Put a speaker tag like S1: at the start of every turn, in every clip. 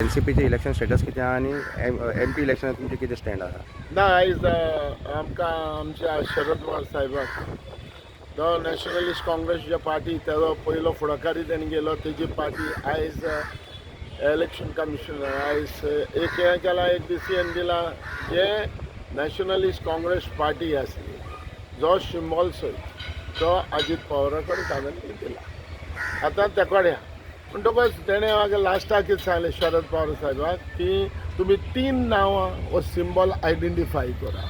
S1: एनसीपीचे election status कितें आहा आनी एमपी इलेक्शनात तुमचे कितें स्टँड आहा?
S2: ना आयज आमकां आमच्या शरद पवार साहेबाक जो नॅशनलिस्ट काँग्रेस जो पार्टी तेजो पयलो फुडाकारी तेणी गेलो तेजी पार्टी आयज इलेक्शन कमिशनर आयज एक हें केला एक डिसिजन दिला जे नॅशनलिस्ट काँग्रेस पार्टी आसली जो सिंबॉल सयत तो अजित पवारा कडेन ताणें दिला आतां ते कडेन म्हणटकच तेणें म्हाका लास्टाक कितें सांगलें शरद पवार साहेबाक की तुमी 3 नांवां हो सिंबॉल आयडेंटिफाय करा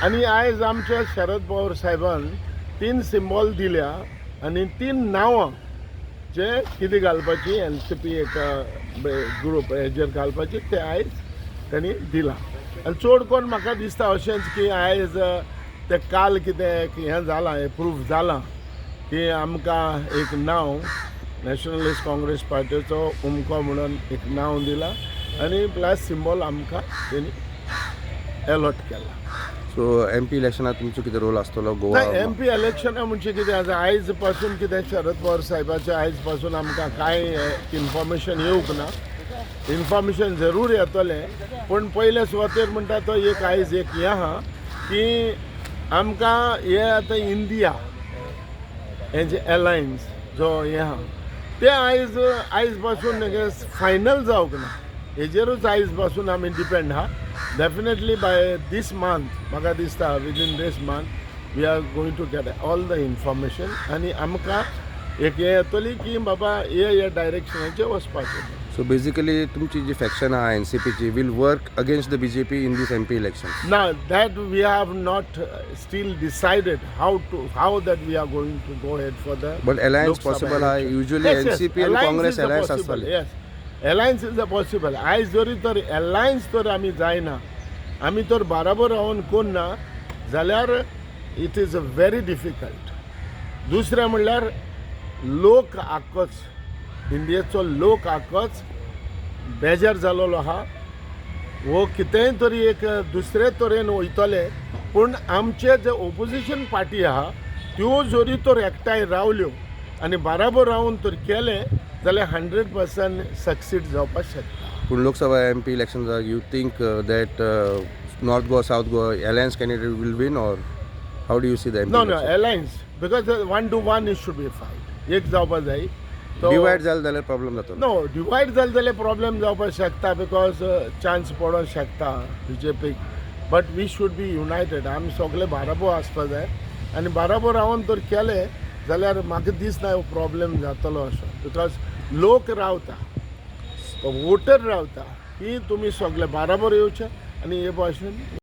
S2: आनी आयज आमच्या शरद पवार साहेबान 3 सिंबॉल दिल्या आनी 3 नांवां जे कितें घालपाची एनसीपी एका ग्रूप हेजेर घालपाची ते आयज तेणी दिलां आनी चड करून म्हाका दिसता अशेंच की आयज ते काल कितें हें जालां हें प्रूफ जालां की आमकां एक नांव नॅशनलिस्ट काँग्रेस पार्टीचो उमको म्हणून एक नांव दिलां आनी प्लस सिंबॉल आमकां तेणी अलॉट केला.
S1: सो एमपी इलेक्शनात तुमचो कितें रोल आसतलो गोवा?
S2: एमपी इलेक्शना म्हणजे कितें आसा आयज पासून कितें शरद पवार साहेबाचें आयज पासून आमकां कांय इन्फॉर्मेशन येवंक ना. इन्फॉर्मेशन जरूर येतलें पूण पयले सुवातेर म्हणटा तो एक आयज एक हें आहा की आमकां हे आतां इंडिया हेंचे अलायन्स जो हें आहा ते आयज पासून फायनल जावंक ना हेजेरूच आयज पासून आमी डिपेंड आहा. डेफिनेटली बाय दीस मंथ म्हाका दिसता within this month we are going to get all the information आनी आमकां एक हें येतली की बाबा हे डायरेक्शनाचेर वचपाचें.
S1: सो बेजिकली तुमची जी फॅक्शन आहा एनसीपीची will work against the BJP in this MP election?
S2: ना that we have not still decided how that we are going to go ahead for the
S1: but alliance possible आहा usually NCP आनी Congress alliance आसताले.
S2: Yes alliance is a possible. आयज जरी तर alliance तर आमी जायना आमी तर बराबर रावन कोन्ना जाल्यार इट इज व्हेरी डिफिकल्ट. दुसरें म्हणल्यार लोक आख्खोच इंडियेचो लोक आख्खोच बेजार जाल्लो आहा. वो कितेंय तरी एक दुसरे तरेन वयतले पूण आमचे जे ओपोजिशन पार्टी आहा त्यो जरी तर एकठांय रावल्यो आनी बराबर रावन तर केलें जाल्यार 100% सक्सीड जावपाक शकता.
S1: पूण Lok Sabha MP election you think that north Goa south Goa alliance candidate will win or how do you see the MP?
S2: No alliance because 1 to 1 it should be fight. एक जावपाक जाय.
S1: डिवायड जालें जाल्यार प्रॉब्लेम जातलो.
S2: नो डिवायड जालें जाल्यार प्रॉब्लेम जावपाक शकता बिकॉज चान्स पडोंक शकता बीजेपीक. But we should be united. आमी सगळे बराबर आसपाक जाय आनी बराबर रावन तर केलें जाल्यार म्हाका दिसना प्रॉब्लेम जातलो असो. बिकॉज लोक रावता वोटर रावता की तुमी सगळे बराबर येवचे आनी हे भाशेन